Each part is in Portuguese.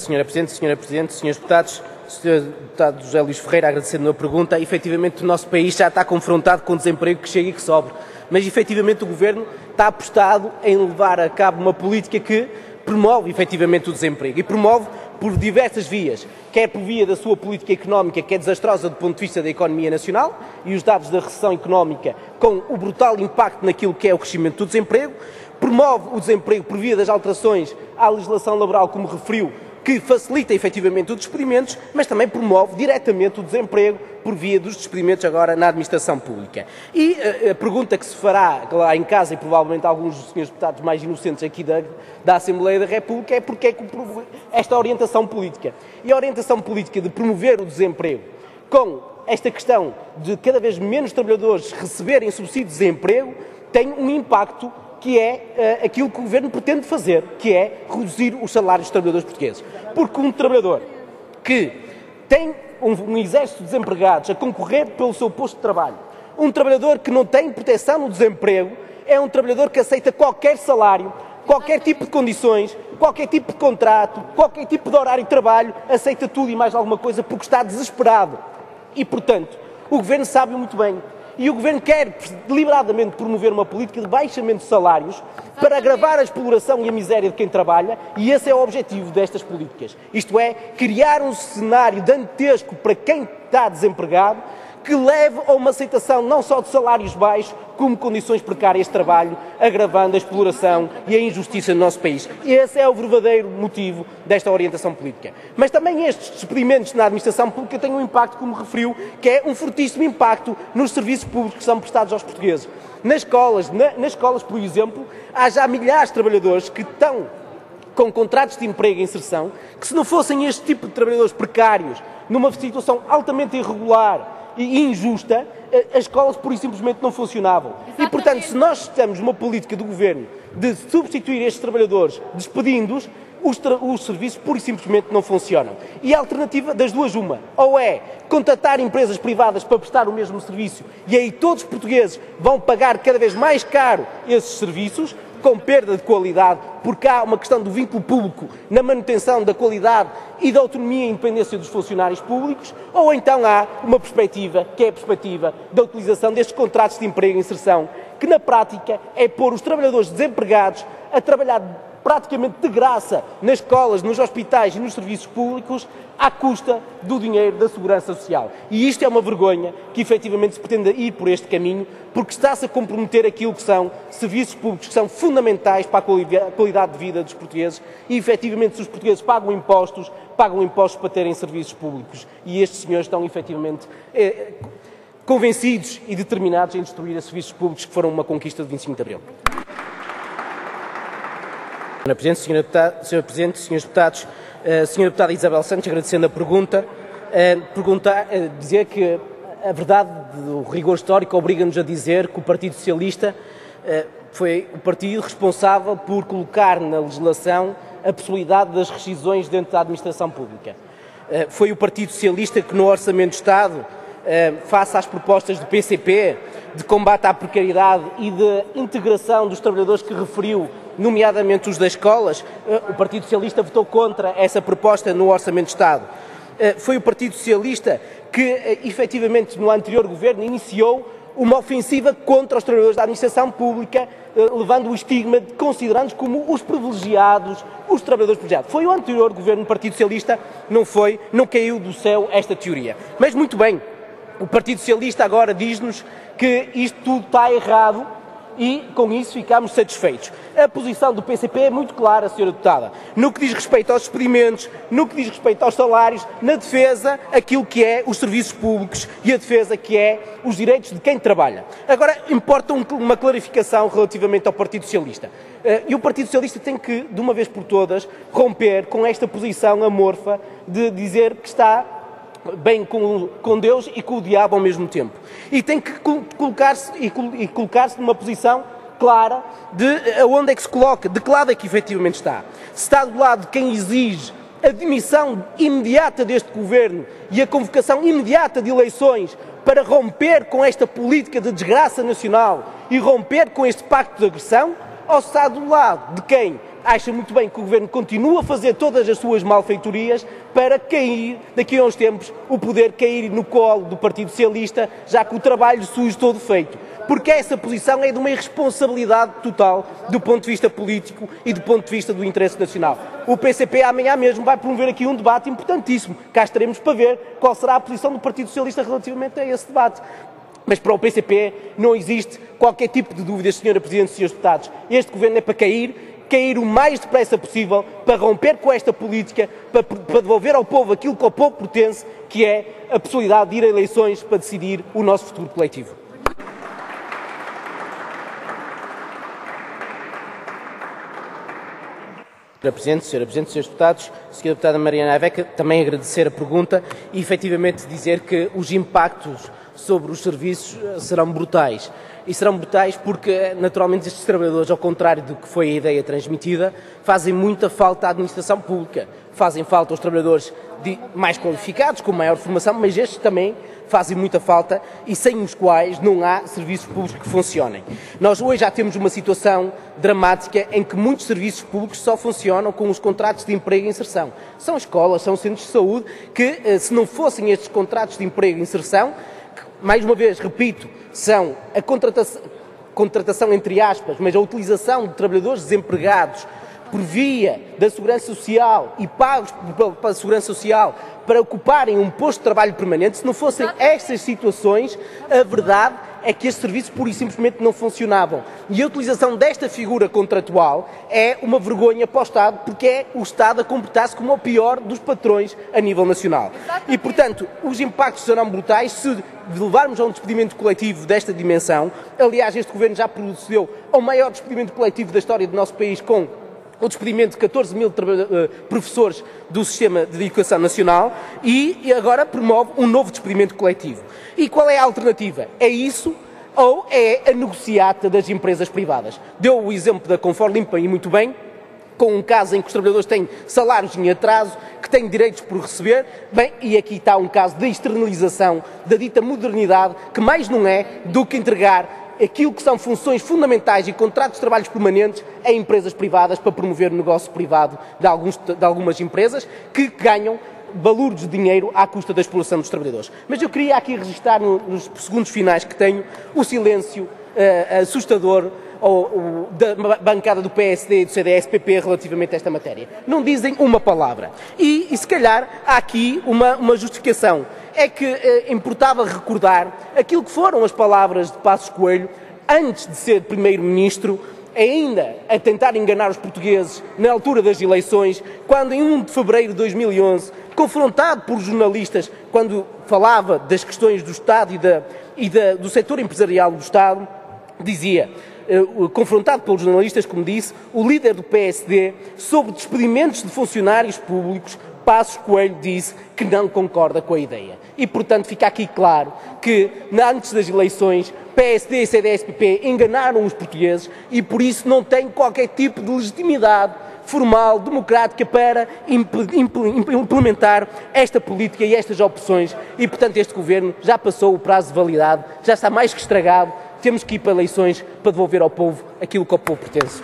Senhora Presidente, Senhores Deputados, Sr. Deputado José Luís Ferreira, agradecendo a pergunta, efetivamente o nosso país já está confrontado com desemprego que chega e que sobe, mas efetivamente o Governo está apostado em levar a cabo uma política que promove efetivamente o desemprego e promove por diversas vias, quer por via da sua política económica, que é desastrosa do ponto de vista da economia nacional e os dados da recessão económica com o brutal impacto naquilo que é o crescimento do desemprego, promove o desemprego por via das alterações à legislação laboral, como referiu, que facilita efetivamente os despedimentos, mas também promove diretamente o desemprego por via dos despedimentos agora na administração pública. E a pergunta que se fará lá em casa, e provavelmente alguns dos senhores deputados mais inocentes aqui da Assembleia da República, é porque é que esta orientação política. E a orientação política de promover o desemprego com esta questão de cada vez menos trabalhadores receberem subsídio de desemprego tem um impacto que é aquilo que o Governo pretende fazer, que é reduzir os salários dos trabalhadores portugueses. Porque um trabalhador que tem um exército de desempregados a concorrer pelo seu posto de trabalho, um trabalhador que não tem proteção no desemprego, é um trabalhador que aceita qualquer salário, qualquer tipo de condições, qualquer tipo de contrato, qualquer tipo de horário de trabalho, aceita tudo e mais alguma coisa porque está desesperado. E, portanto, o Governo sabe muito bem. E o Governo quer deliberadamente promover uma política de baixamento de salários para agravar a exploração e a miséria de quem trabalha, e esse é o objetivo destas políticas. Isto é, criar um cenário dantesco para quem está desempregado, que leve a uma aceitação não só de salários baixos, como condições precárias de trabalho, agravando a exploração e a injustiça no nosso país. Esse é o verdadeiro motivo desta orientação política. Mas também estes despedimentos na administração pública têm um impacto, como referiu, que é um fortíssimo impacto nos serviços públicos que são prestados aos portugueses. Nas escolas, por exemplo, há já milhares de trabalhadores que estão com contratos de emprego e inserção, que se não fossem este tipo de trabalhadores precários, numa situação altamente irregular e injusta, as escolas pura e simplesmente não funcionavam. Exatamente. E, portanto, se nós temos uma política do Governo de substituir estes trabalhadores despedindo-os, os serviços pura e simplesmente não funcionam. E a alternativa das duas, uma, ou é contratar empresas privadas para prestar o mesmo serviço e aí todos os portugueses vão pagar cada vez mais caro esses serviços, com perda de qualidade, porque há uma questão do vínculo público na manutenção da qualidade e da autonomia e independência dos funcionários públicos, ou então há uma perspectiva, que é a perspectiva da utilização destes contratos de emprego e inserção, que na prática é pôr os trabalhadores desempregados a trabalhar praticamente de graça nas escolas, nos hospitais e nos serviços públicos, à custa do dinheiro da segurança social. E isto é uma vergonha que efetivamente se pretenda ir por este caminho, porque está-se a comprometer aquilo que são serviços públicos que são fundamentais para a qualidade de vida dos portugueses e efetivamente se os portugueses pagam impostos para terem serviços públicos. E estes senhores estão efetivamente convencidos e determinados em destruir os serviços públicos que foram uma conquista de 25 de Abril. Senhora Presidente, Senhores Deputados, Senhora Deputada Isabel Santos, agradecendo a pergunta, dizer que a verdade do rigor histórico obriga-nos a dizer que o Partido Socialista foi o partido responsável por colocar na legislação a possibilidade das rescisões dentro da administração pública. Foi o Partido Socialista que no Orçamento de Estado, face às propostas do PCP, de combate à precariedade e de integração dos trabalhadores que referiu, nomeadamente os das escolas, o Partido Socialista votou contra essa proposta no Orçamento de Estado. Foi o Partido Socialista que, efetivamente, no anterior governo, iniciou uma ofensiva contra os trabalhadores da administração pública, levando o estigma, considerando-os como os privilegiados, os trabalhadores privilegiados. Foi o anterior governo do Partido Socialista, não caiu do céu esta teoria. Mas muito bem, o Partido Socialista agora diz-nos que isto tudo está errado e com isso ficamos satisfeitos. A posição do PCP é muito clara, Sra. Deputada, no que diz respeito aos despedimentos, no que diz respeito aos salários, na defesa aquilo que é os serviços públicos e a defesa que é os direitos de quem trabalha. Agora, importa uma clarificação relativamente ao Partido Socialista. E o Partido Socialista tem que, de uma vez por todas, romper com esta posição amorfa de dizer que está bem com Deus e com o diabo ao mesmo tempo. E tem que colocar-se numa posição clara de onde é que se coloca, de que lado é que efetivamente está. Se está do lado de quem exige a demissão imediata deste governo e a convocação imediata de eleições para romper com esta política de desgraça nacional e romper com este pacto de agressão, ou se está do lado de quem acha muito bem que o Governo continua a fazer todas as suas malfeitorias para cair, daqui a uns tempos, o poder cair no colo do Partido Socialista, já que o trabalho sujo todo feito. Porque essa posição é de uma irresponsabilidade total do ponto de vista político e do ponto de vista do interesse nacional. O PCP amanhã mesmo vai promover aqui um debate importantíssimo. Cá estaremos para ver qual será a posição do Partido Socialista relativamente a esse debate. Mas para o PCP não existe qualquer tipo de dúvidas, Sra. Presidente e Srs. Deputados. Este Governo é para cair o mais depressa possível, para romper com esta política, para devolver ao povo aquilo que ao povo pertence, que é a possibilidade de ir a eleições para decidir o nosso futuro coletivo. Sra. Presidente, Srs. Deputados, Sra. Deputada Mariana Aveca, também agradecer a pergunta e efetivamente dizer que os impactos sobre os serviços serão brutais. E serão brutais porque, naturalmente, estes trabalhadores, ao contrário do que foi a ideia transmitida, fazem muita falta à administração pública. Fazem falta aos trabalhadores mais qualificados, com maior formação, mas estes também fazem muita falta e sem os quais não há serviços públicos que funcionem. Nós hoje já temos uma situação dramática em que muitos serviços públicos só funcionam com os contratos de emprego e inserção. São escolas, são centros de saúde que, se não fossem estes contratos de emprego e inserção, que, mais uma vez, repito, são a contratação entre aspas, mas a utilização de trabalhadores desempregados por via da Segurança Social e pagos pela Segurança Social para ocuparem um posto de trabalho permanente, se não fossem estas situações, a verdade é que estes serviços pura e simplesmente não funcionavam. E a utilização desta figura contratual é uma vergonha para o Estado, porque é o Estado a comportar-se como o pior dos patrões a nível nacional. E, portanto, os impactos serão brutais se levarmos a um despedimento coletivo desta dimensão. Aliás, este Governo já procedeu ao maior despedimento coletivo da história do nosso país, com o despedimento de 14 mil professores do Sistema de Educação Nacional e agora promove um novo despedimento coletivo. E qual é a alternativa? É isso ou é a negociata das empresas privadas? Deu o exemplo da Confor Limpa e muito bem, com um caso em que os trabalhadores têm salários em atraso, que têm direitos por receber, bem, e aqui está um caso de externalização da dita modernidade, que mais não é do que entregar aquilo que são funções fundamentais e contratos de trabalhos permanentes a empresas privadas para promover o negócio privado de algumas empresas que ganham valores de dinheiro à custa da exploração dos trabalhadores. Mas eu queria aqui registrar, nos segundos finais que tenho, o silêncio assustador da bancada do PSD e do CDS-PP relativamente a esta matéria. Não dizem uma palavra. E se calhar há aqui uma justificação. É que importava recordar aquilo que foram as palavras de Passos Coelho antes de ser Primeiro-Ministro, ainda a tentar enganar os portugueses na altura das eleições, quando em 1 de fevereiro de 2011, confrontado por jornalistas, quando falava das questões do Estado e do setor empresarial do Estado, dizia, confrontado pelos jornalistas, como disse, o líder do PSD sobre despedimentos de funcionários públicos, Passos Coelho disse que não concorda com a ideia. E, portanto, fica aqui claro que, antes das eleições, PSD e CDS-PP enganaram os portugueses e, por isso, não têm qualquer tipo de legitimidade formal, democrática, para implementar esta política e estas opções. E, portanto, este Governo já passou o prazo de validade, já está mais que estragado. Temos que ir para eleições para devolver ao povo aquilo que ao povo pertence.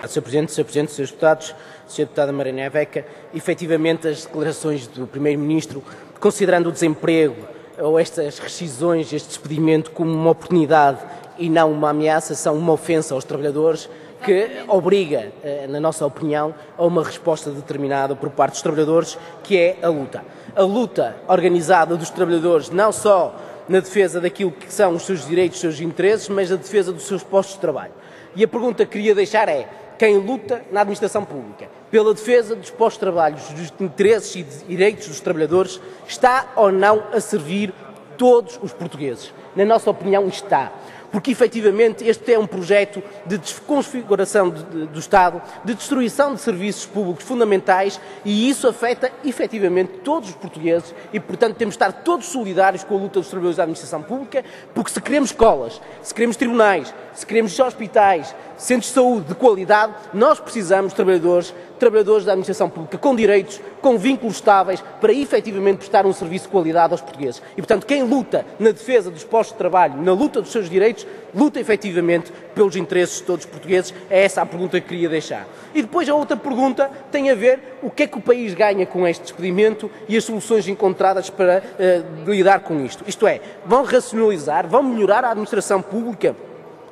Sr. Presidente, Srs. Deputados, Sra. Deputada Mariana Aveca, efetivamente as declarações do Primeiro-Ministro, considerando o desemprego ou estas rescisões, este despedimento como uma oportunidade e não uma ameaça, são uma ofensa aos trabalhadores que obriga, na nossa opinião, a uma resposta determinada por parte dos trabalhadores, que é a luta. A luta organizada dos trabalhadores, não só na defesa daquilo que são os seus direitos, os seus interesses, mas na defesa dos seus postos de trabalho. E a pergunta que queria deixar é: quem luta na administração pública pela defesa dos postos de trabalho, dos interesses e direitos dos trabalhadores, está ou não a servir todos os portugueses? Na nossa opinião, está. Porque, efetivamente, este é um projeto de desconfiguração do Estado, de destruição de serviços públicos fundamentais e isso afeta, efetivamente, todos os portugueses e, portanto, temos de estar todos solidários com a luta dos trabalhadores da administração pública, porque se queremos escolas, se queremos tribunais, se queremos hospitais, centros de saúde de qualidade, nós precisamos de trabalhadores trabalhadores da administração pública com direitos, com vínculos estáveis, para efetivamente prestar um serviço de qualidade aos portugueses. E, portanto, quem luta na defesa dos postos de trabalho, na luta dos seus direitos, luta efetivamente pelos interesses de todos os portugueses. É essa a pergunta que queria deixar. E depois a outra pergunta tem a ver o que é que o país ganha com este despedimento e as soluções encontradas para lidar com isto. Isto é, vão racionalizar, vão melhorar a administração pública,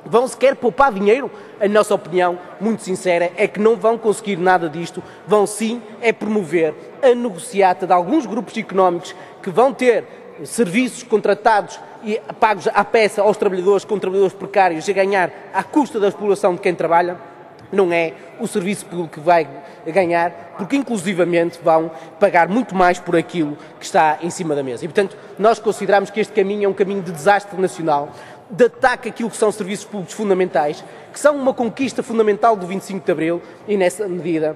vão sequer poupar dinheiro? A nossa opinião, muito sincera, é que não vão conseguir nada disto. Vão sim promover a negociata de alguns grupos económicos que vão ter serviços contratados e pagos à peça aos trabalhadores, com trabalhadores precários, a ganhar à custa da exploração de quem trabalha. Não é o serviço público que vai ganhar, porque inclusivamente vão pagar muito mais por aquilo que está em cima da mesa. E, portanto, nós consideramos que este caminho é um caminho de desastre nacional, de ataque àquilo que são serviços públicos fundamentais, que são uma conquista fundamental do 25 de Abril e, nessa medida,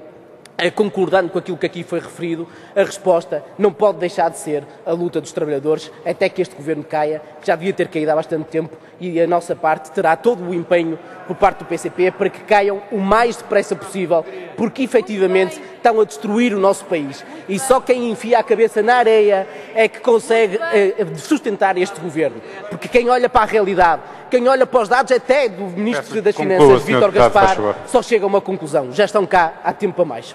concordando com aquilo que aqui foi referido, a resposta não pode deixar de ser a luta dos trabalhadores até que este governo caia, que já devia ter caído há bastante tempo, e a nossa parte terá todo o empenho por parte do PCP para que caiam o mais depressa possível, porque efetivamente estão a destruir o nosso país. E só quem enfia a cabeça na areia é que consegue sustentar este governo. Porque quem olha para a realidade, quem olha para os dados até do Ministro das Finanças, Vítor Gaspar, só chega a uma conclusão: já estão cá há tempo a mais.